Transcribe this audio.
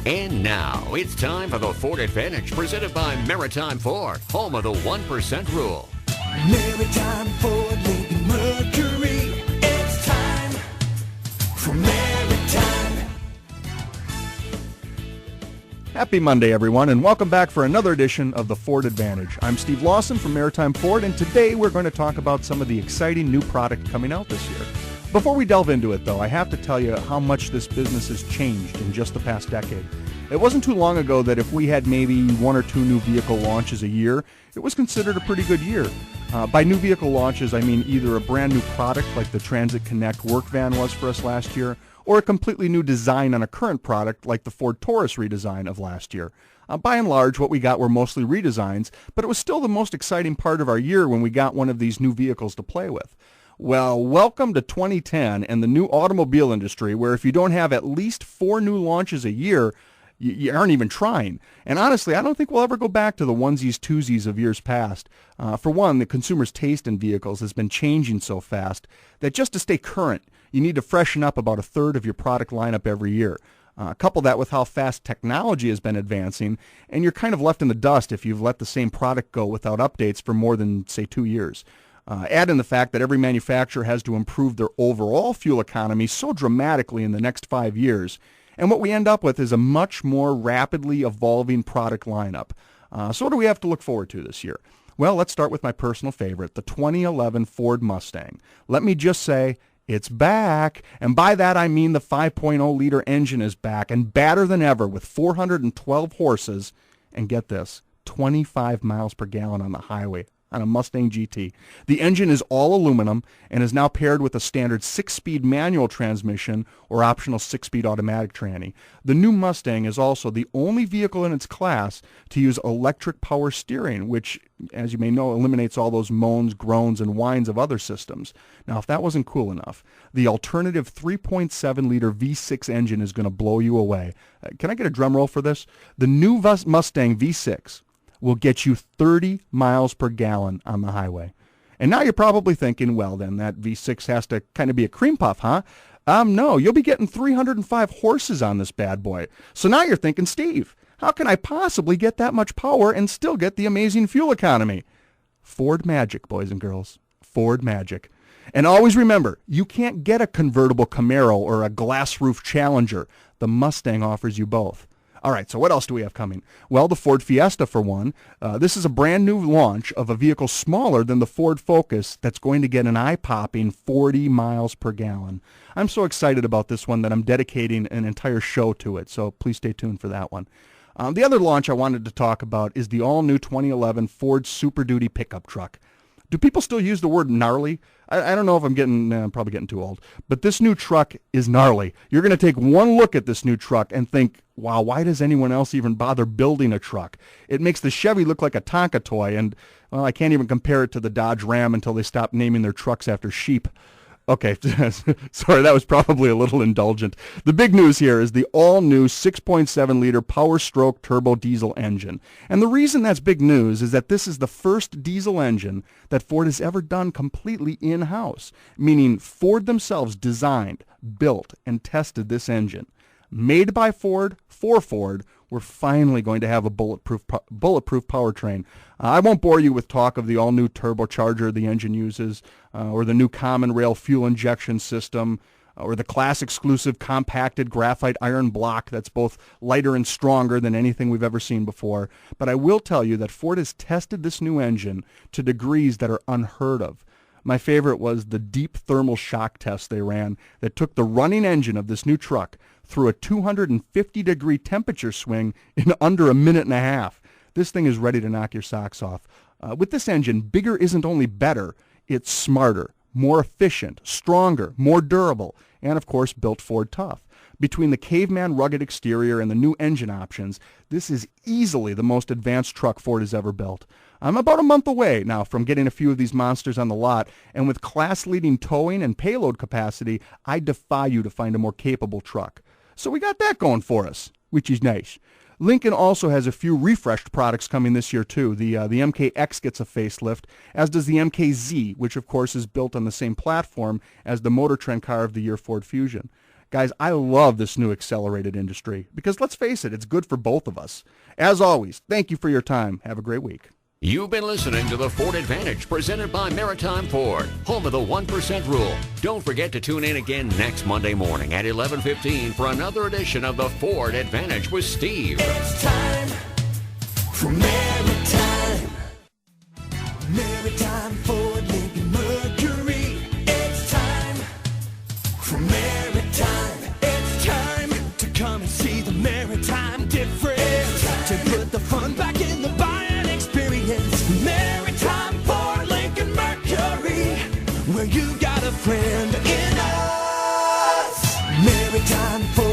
And now, it's time for the Ford Advantage, presented by Maritime Ford, home of the 1% rule. Maritime Ford, Lincoln Mercury, it's time for Maritime. Happy Monday, everyone, and welcome back for another edition of the Ford Advantage. I'm Steve Lawson from Maritime Ford, and today we're going to talk about some of the exciting new product coming out this year. Before we delve into it, though, I have to tell you how much this business has changed in just the past decade. It wasn't too long ago that if we had maybe one or two new vehicle launches a year, it was considered a pretty good year. By new vehicle launches, I mean either a brand new product like the Transit Connect work van was for us last year, or a completely new design on a current product like the Ford Taurus redesign of last year. By and large, what we got were mostly redesigns, but it was still the most exciting part of our year when we got one of these new vehicles to play with. Well, welcome to 2010 and the new automobile industry, where if you don't have at least 4 new launches a year, you aren't even trying. And honestly, I don't think we'll ever go back to the onesies, twosies of years past. For one, the consumer's taste in vehicles has been changing so fast that just to stay current, you need to freshen up about a third of your product lineup every year. Couple that with how fast technology has been advancing, and you're kind of left in the dust if you've let the same product go without updates for more than, say, 2 years. Add in the fact that every manufacturer has to improve their overall fuel economy so dramatically in the next 5 years, and what we end up with is a much more rapidly evolving product lineup. So what do we have to look forward to this year? Well, let's start with my personal favorite, the 2011 Ford Mustang. Let me just say, it's back, and by that I mean the 5.0-liter engine is back and badder than ever with 412 horses, and get this, 25 miles per gallon on the highway on a Mustang GT. The engine is all aluminum and is now paired with a standard 6-speed manual transmission or optional 6-speed automatic tranny. The new Mustang is also the only vehicle in its class to use electric power steering, which, as you may know, eliminates all those moans, groans, and whines of other systems. Now, if that wasn't cool enough, the alternative 3.7-liter V6 engine is going to blow you away. Can I get a drum roll for this? The new Mustang V6 will get you 30 miles per gallon on the highway. And now you're probably thinking, well, then that V6 has to kind of be a cream puff, huh? No, you'll be getting 305 horses on this bad boy. So now you're thinking, Steve, how can I possibly get that much power and still get the amazing fuel economy? Ford magic, boys and girls. Ford magic. And always remember, you can't get a convertible Camaro or a glass roof Challenger. The Mustang offers you both. All right, so what else do we have coming? Well, the Ford Fiesta, for one. This is a brand new launch of a vehicle smaller than the Ford Focus that's going to get an eye-popping 40 miles per gallon. I'm so excited about this one that I'm dedicating an entire show to it, so please stay tuned for that one. The other launch I wanted to talk about is the all-new 2011 Ford Super Duty pickup truck. Do people still use the word gnarly? I don't know if I'm probably getting too old, but this new truck is gnarly. You're going to take one look at this new truck and think, wow, why does anyone else even bother building a truck? It makes the Chevy look like a Tonka toy, and, well, I can't even compare it to the Dodge Ram until they stop naming their trucks after sheep. Okay, sorry, that was probably a little indulgent. The big news here is the all-new 6.7-liter Power Stroke turbo diesel engine. And the reason that's big news is that this is the first diesel engine that Ford has ever done completely in-house, meaning Ford themselves designed, built, and tested this engine. Made by Ford, for Ford, we're finally going to have a bulletproof powertrain. I won't bore you with talk of the all-new turbocharger the engine uses, or the new common rail fuel injection system, or the class-exclusive compacted graphite iron block that's both lighter and stronger than anything we've ever seen before. But I will tell you that Ford has tested this new engine to degrees that are unheard of. My favorite was the deep thermal shock test they ran that took the running engine of this new truck through a 250-degree temperature swing in under a minute and a half. This thing is ready to knock your socks off. With this engine, bigger isn't only better, it's smarter, more efficient, stronger, more durable, and of course built Ford tough. Between the caveman rugged exterior and the new engine options, this is easily the most advanced truck Ford has ever built. I'm about a month away now from getting a few of these monsters on the lot, and with class-leading towing and payload capacity, I defy you to find a more capable truck. So we got that going for us, which is nice. Lincoln also has a few refreshed products coming this year too. The MKX gets a facelift, as does the MKZ, which of course is built on the same platform as the Motor Trend car of the year, Ford Fusion. Guys, I love this new accelerated industry because let's face it, it's good for both of us. As always, thank you for your time. Have a great week. You've been listening to the Ford Advantage presented by Maritime Ford, home of the 1% rule. Don't forget to tune in again next Monday morning at 11:15 for another edition of the Ford Advantage with Steve. It's time for Maritime. Maritime Ford Lincoln Mercury. It's time for Maritime. It's time to come and see the Maritime difference. To put the fun back in the buying experience. Maritime Ford Lincoln Mercury. Where you got a friend in us. Maritime Ford